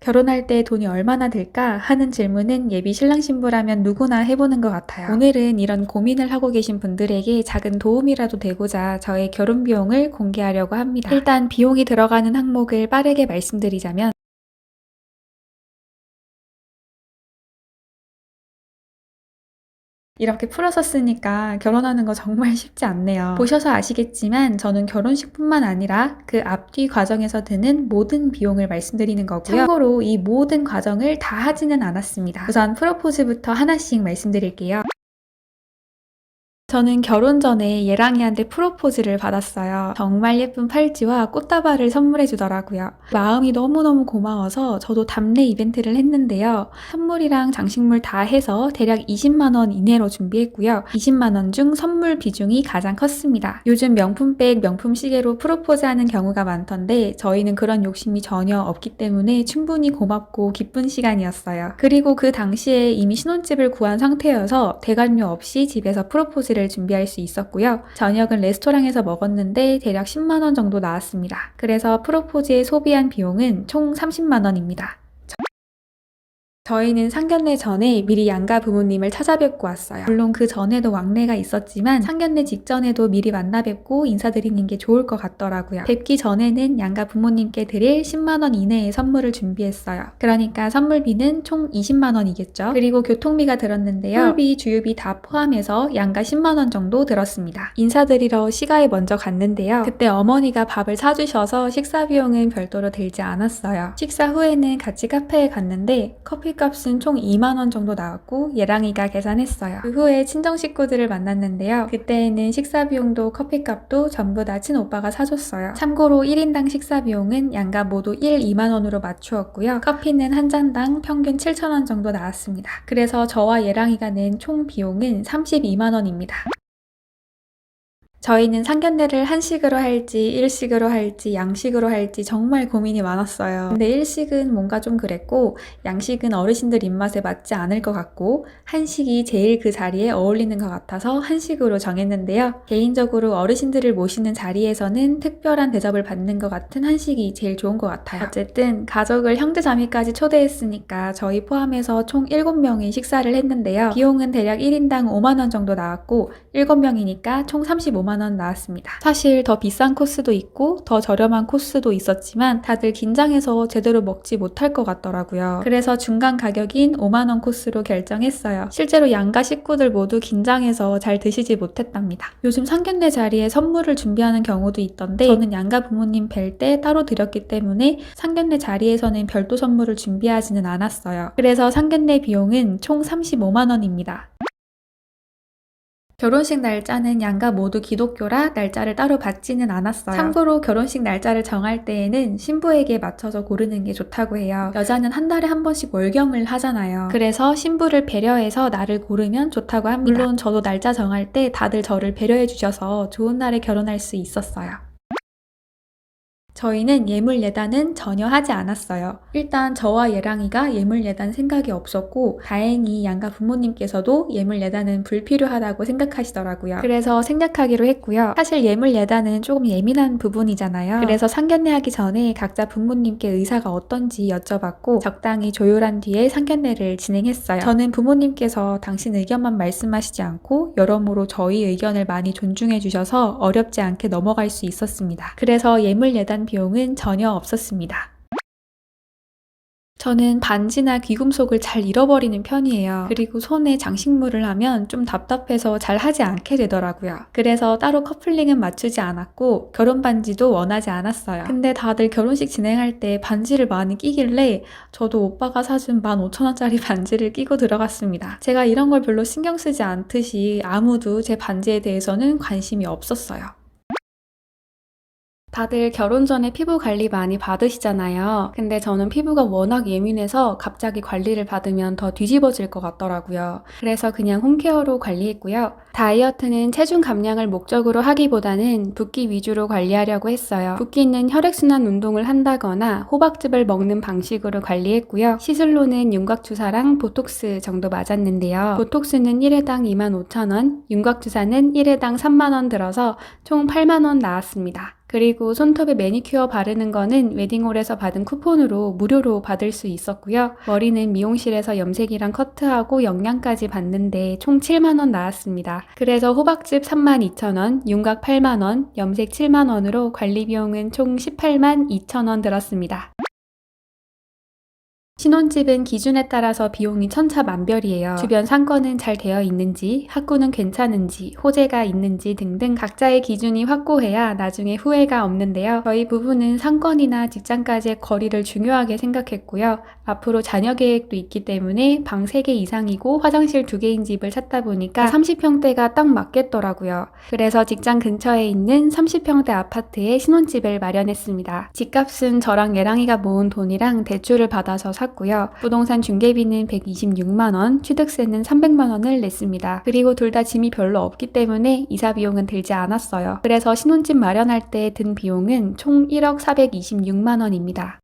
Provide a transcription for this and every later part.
결혼할 때 돈이 얼마나 들까 하는 질문은 예비 신랑 신부라면 누구나 해보는 것 같아요. 오늘은 이런 고민을 하고 계신 분들에게 작은 도움이라도 되고자 저의 결혼 비용을 공개하려고 합니다. 일단 비용이 들어가는 항목을 빠르게 말씀드리자면 이렇게 풀어서 쓰니까 결혼하는 거 정말 쉽지 않네요. 보셔서 아시겠지만 저는 결혼식뿐만 아니라 그 앞뒤 과정에서 드는 모든 비용을 말씀드리는 거고요. 참고로 이 모든 과정을 다 하지는 않았습니다. 우선 프로포즈부터 하나씩 말씀드릴게요. 저는 결혼 전에 예랑이한테 프로포즈를 받았어요. 정말 예쁜 팔찌와 꽃다발을 선물해 주더라고요. 마음이 너무너무 고마워서 저도 답례 이벤트를 했는데요. 선물이랑 장식물 다 해서 대략 20만 원 이내로 준비했고요. 20만 원 중 선물 비중이 가장 컸습니다. 요즘 명품백, 명품 시계로 프로포즈하는 경우가 많던데 저희는 그런 욕심이 전혀 없기 때문에 충분히 고맙고 기쁜 시간이었어요. 그리고 그 당시에 이미 신혼집을 구한 상태여서 대관료 없이 집에서 프로포즈를 준비할 수 있었고요. 저녁은 레스토랑에서 먹었는데 대략 10만 원 정도 나왔습니다. 그래서 프로포즈에 소비한 비용은 총 30만 원입니다. 저희는 상견례 전에 미리 양가 부모님을 찾아뵙고 왔어요. 물론 그 전에도 왕래가 있었지만 상견례 직전에도 미리 만나 뵙고 인사드리는 게 좋을 것 같더라고요. 뵙기 전에는 양가 부모님께 드릴 10만 원 이내의 선물을 준비했어요. 그러니까 선물비는 총 20만 원이겠죠. 그리고 교통비가 들었는데요. 홀비, 주유비 다 포함해서 양가 10만 원 정도 들었습니다. 인사드리러 시가에 먼저 갔는데요. 그때 어머니가 밥을 사주셔서 식사 비용은 별도로 들지 않았어요. 식사 후에는 같이 카페에 갔는데 커피 값은 총 2만 원 정도 나왔고 예랑이가 계산했어요. 그 후에 친정 식구들을 만났는데요. 그때에는 식사 비용도 커피 값도 전부 다 친오빠가 사줬어요. 참고로 1인당 식사 비용은 양가 모두 2만 원으로 맞추었고요. 커피는 한 잔당 평균 7천 원 정도 나왔습니다. 그래서 저와 예랑이가 낸 총 비용은 32만 원입니다. 저희는 상견례를 한식으로 할지 일식으로 할지 양식으로 할지 정말 고민이 많았어요. 근데 일식은 뭔가 좀 그랬고 양식은 어르신들 입맛에 맞지 않을 것 같고 한식이 제일 그 자리에 어울리는 것 같아서 한식으로 정했는데요. 개인적으로 어르신들을 모시는 자리에서는 특별한 대접을 받는 것 같은 한식이 제일 좋은 것 같아요. 어쨌든 가족을 형제자매까지 초대했으니까 저희 포함해서 총 7명이 식사를 했는데요. 비용은 대략 1인당 5만 원 정도 나왔고 7명이니까 총 35만 원 나왔습니다. 사실 더 비싼 코스도 있고 더 저렴한 코스도 있었지만 다들 긴장해서 제대로 먹지 못할 것 같더라고요. 그래서 중간 가격인 5만 원 코스로 결정했어요. 실제로 양가 식구들 모두 긴장해서 잘 드시지 못했답니다. 요즘 상견례 자리에 선물을 준비하는 경우도 있던데 저는 양가 부모님 뵐 때 따로 드렸기 때문에 상견례 자리에서는 별도 선물을 준비하지는 않았어요. 그래서 상견례 비용은 총 35만 원입니다. 결혼식 날짜는 양가 모두 기독교라 날짜를 따로 받지는 않았어요. 참고로 결혼식 날짜를 정할 때에는 신부에게 맞춰서 고르는 게 좋다고 해요. 여자는 한 달에 한 번씩 월경을 하잖아요. 그래서 신부를 배려해서 날을 고르면 좋다고 합니다. 물론 저도 날짜 정할 때 다들 저를 배려해 주셔서 좋은 날에 결혼할 수 있었어요. 저희는 예물 예단은 전혀 하지 않았어요. 일단 저와 예랑이가 예물 예단 생각이 없었고 다행히 양가 부모님께서도 예물 예단은 불필요하다고 생각하시더라고요. 그래서 생략하기로 했고요. 사실 예물 예단은 조금 예민한 부분이잖아요. 그래서 상견례 하기 전에 각자 부모님께 의사가 어떤지 여쭤봤고 적당히 조율한 뒤에 상견례를 진행했어요. 저는 부모님께서 당신 의견만 말씀하시지 않고 여러모로 저희 의견을 많이 존중해 주셔서 어렵지 않게 넘어갈 수 있었습니다. 그래서 예물 예단 비용은 전혀 없었습니다. 저는 반지나 귀금속을 잘 잃어버리는 편이에요. 그리고 손에 장식물을 하면 좀 답답해서 잘 하지 않게 되더라고요. 그래서 따로 커플링은 맞추지 않았고 결혼 반지도 원하지 않았어요. 근데 다들 결혼식 진행할 때 반지를 많이 끼길래 저도 오빠가 사준 15,000원짜리 반지를 끼고 들어갔습니다. 제가 이런 걸 별로 신경 쓰지 않듯이 아무도 제 반지에 대해서는 관심이 없었어요. 다들 결혼 전에 피부 관리 많이 받으시잖아요. 근데 저는 피부가 워낙 예민해서 갑자기 관리를 받으면 더 뒤집어질 것 같더라고요. 그래서 그냥 홈케어로 관리했고요. 다이어트는 체중 감량을 목적으로 하기보다는 붓기 위주로 관리하려고 했어요. 붓기는 혈액순환 운동을 한다거나 호박즙을 먹는 방식으로 관리했고요. 시술로는 윤곽주사랑 보톡스 정도 맞았는데요. 보톡스는 1회당 25,000원, 윤곽주사는 1회당 3만 원 들어서 총 8만 원 나왔습니다. 그리고 손톱에 매니큐어 바르는 거는 웨딩홀에서 받은 쿠폰으로 무료로 받을 수 있었고요. 머리는 미용실에서 염색이랑 커트하고 영양까지 받는데 총 7만원 나왔습니다. 그래서 호박즙 32,000원, 윤곽 8만원, 염색 7만원으로 관리비용은 총 18만 2천원 들었습니다. 신혼집은 기준에 따라서 비용이 천차만별이에요. 주변 상권은 잘 되어 있는지, 학구는 괜찮은지, 호재가 있는지 등등 각자의 기준이 확고해야 나중에 후회가 없는데요. 저희 부부는 상권이나 직장까지의 거리를 중요하게 생각했고요. 앞으로 자녀 계획도 있기 때문에 방 3개 이상이고 화장실 2개인 집을 찾다 보니까 30평대가 딱 맞겠더라고요. 그래서 직장 근처에 있는 30평대 아파트에 신혼집을 마련했습니다. 집값은 저랑 예랑이가 모은 돈이랑 대출을 받아서 샀고요. 부동산 중개비는 126만원, 취득세는 300만원을 냈습니다. 그리고 둘 다 짐이 별로 없기 때문에 이사 비용은 들지 않았어요. 그래서 신혼집 마련할 때 든 비용은 총 1억 426만원입니다.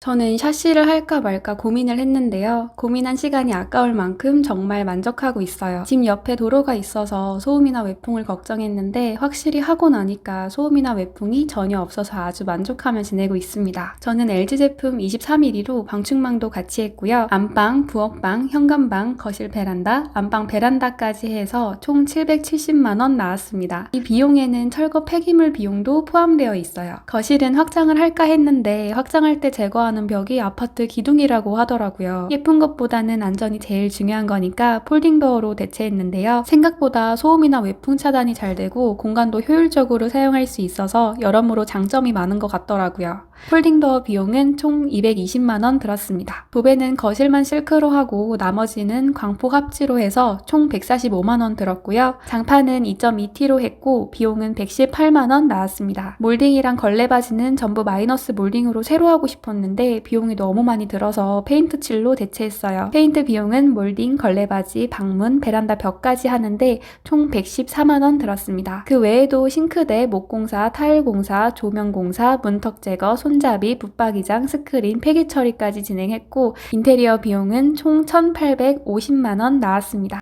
저는 샤시를 할까 말까 고민을 했는데요. 고민한 시간이 아까울 만큼 정말 만족하고 있어요. 집 옆에 도로가 있어서 소음이나 외풍을 걱정했는데 확실히 하고 나니까 소음이나 외풍이 전혀 없어서 아주 만족하며 지내고 있습니다. 저는 LG 제품 23mm로 방충망도 같이 했고요. 안방, 부엌방, 현관방, 거실 베란다, 안방 베란다까지 해서 총 770만원 나왔습니다. 이 비용에는 철거 폐기물 비용도 포함되어 있어요. 거실은 확장을 할까 했는데 확장할 때 제거하는 벽이 아파트 기둥이라고 하더라고요. 예쁜 것보다는 안전이 제일 중요한 거니까 폴딩도어로 대체했는데요. 생각보다 소음이나 외풍 차단이 잘 되고 공간도 효율적으로 사용할 수 있어서 여러모로 장점이 많은 것 같더라고요. 폴딩도어 비용은 총 220만원 들었습니다. 도배는 거실만 실크로 하고 나머지는 광폭 합지로 해서 총 145만원 들었고요. 장판은 2.2T로 했고 비용은 118만원 나왔습니다. 몰딩이랑 걸레바지는 전부 마이너스 몰딩으로 새로 하고 싶었는데 비용이 너무 많이 들어서 페인트 칠로 대체했어요. 페인트 비용은 몰딩, 걸레바지, 방문, 베란다 벽까지 하는데 총 114만원 들었습니다. 그 외에도 싱크대, 목공사, 타일공사, 조명공사, 문턱 제거, 손잡이, 붙박이장, 스크린, 폐기 처리까지 진행했고 인테리어 비용은 총 1,850만원 나왔습니다.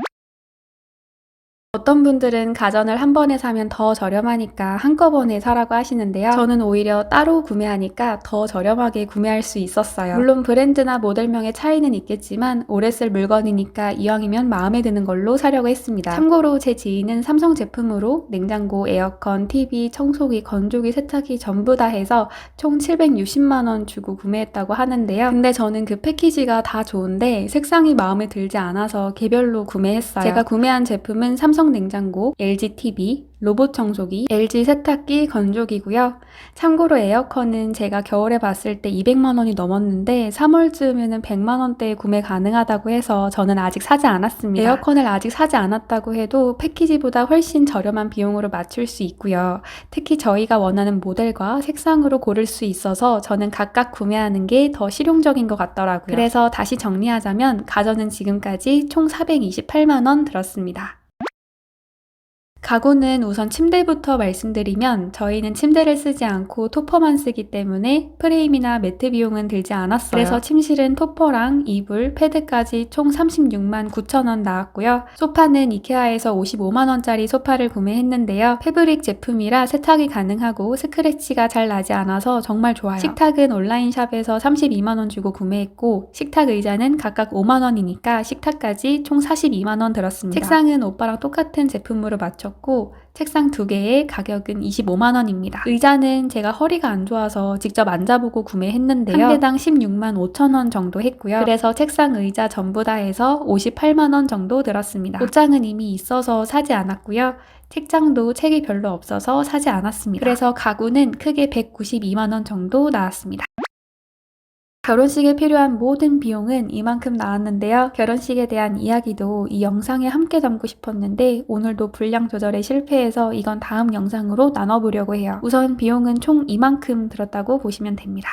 어떤 분들은 가전을 한 번에 사면 더 저렴하니까 한꺼번에 사라고 하시는데요. 저는 오히려 따로 구매하니까 더 저렴하게 구매할 수 있었어요. 물론 브랜드나 모델명의 차이는 있겠지만 오래 쓸 물건이니까 이왕이면 마음에 드는 걸로 사려고 했습니다. 참고로 제 지인은 삼성 제품으로 냉장고, 에어컨, TV, 청소기, 건조기, 세탁기 전부 다 해서 총 760만원 주고 구매했다고 하는데요. 근데 저는 그 패키지가 다 좋은데 색상이 마음에 들지 않아서 개별로 구매했어요. 제가 구매한 제품은 삼성 냉장고, LG TV, 로봇 청소기, LG 세탁기, 건조기고요. 참고로 에어컨은 제가 겨울에 봤을 때 200만원이 넘었는데 3월쯤에는 100만원대에 구매 가능하다고 해서 저는 아직 사지 않았습니다. 에어컨을 아직 사지 않았다고 해도 패키지보다 훨씬 저렴한 비용으로 맞출 수 있고요. 특히 저희가 원하는 모델과 색상으로 고를 수 있어서 저는 각각 구매하는 게 더 실용적인 것 같더라고요. 그래서 다시 정리하자면 가전은 지금까지 총 428만원 들었습니다. 가구는 우선 침대부터 말씀드리면 저희는 침대를 쓰지 않고 토퍼만 쓰기 때문에 프레임이나 매트 비용은 들지 않았어요. 그래서 침실은 토퍼랑 이불, 패드까지 총 36만 9천원 나왔고요. 소파는 이케아에서 55만원짜리 소파를 구매했는데요. 패브릭 제품이라 세탁이 가능하고 스크래치가 잘 나지 않아서 정말 좋아요. 식탁은 온라인샵에서 32만원 주고 구매했고 식탁 의자는 각각 5만원이니까 식탁까지 총 42만원 들었습니다. 책상은 오빠랑 똑같은 제품으로 맞췄고 책상 2개의 가격은 25만원입니다. 의자는 제가 허리가 안 좋아서 직접 앉아보고 구매했는데요. 한 대당 16만 5천원 정도 했고요. 그래서 책상 의자 전부 다 해서 58만원 정도 들었습니다. 옷장은 이미 있어서 사지 않았고요. 책장도 책이 별로 없어서 사지 않았습니다. 그래서 가구는 크게 192만원 정도 나왔습니다. 결혼식에 필요한 모든 비용은 이만큼 나왔는데요. 결혼식에 대한 이야기도 이 영상에 함께 담고 싶었는데 오늘도 분량 조절에 실패해서 이건 다음 영상으로 나눠보려고 해요. 우선 비용은 총 이만큼 들었다고 보시면 됩니다.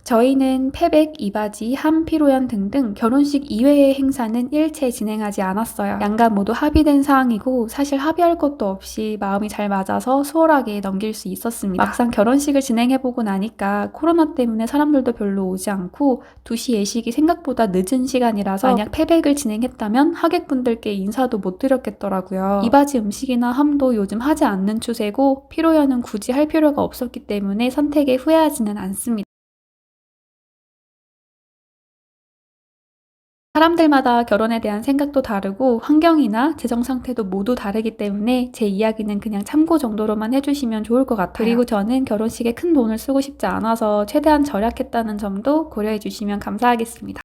저희는 패백, 이바지, 함, 피로연 등등 결혼식 이외의 행사는 일체 진행하지 않았어요. 양가 모두 합의된 사항이고 사실 합의할 것도 없이 마음이 잘 맞아서 수월하게 넘길 수 있었습니다. 막상 결혼식을 진행해보고 나니까 코로나 때문에 사람들도 별로 오지 않고 2시 예식이 생각보다 늦은 시간이라서 만약 패백을 진행했다면 하객분들께 인사도 못 드렸겠더라고요. 이바지 음식이나 함도 요즘 하지 않는 추세고 피로연은 굳이 할 필요가 없었기 때문에 선택에 후회하지는 않습니다. 사람들마다 결혼에 대한 생각도 다르고 환경이나 재정 상태도 모두 다르기 때문에 제 이야기는 그냥 참고 정도로만 해주시면 좋을 것 같아요. 그리고 저는 결혼식에 큰 돈을 쓰고 싶지 않아서 최대한 절약했다는 점도 고려해 주시면 감사하겠습니다.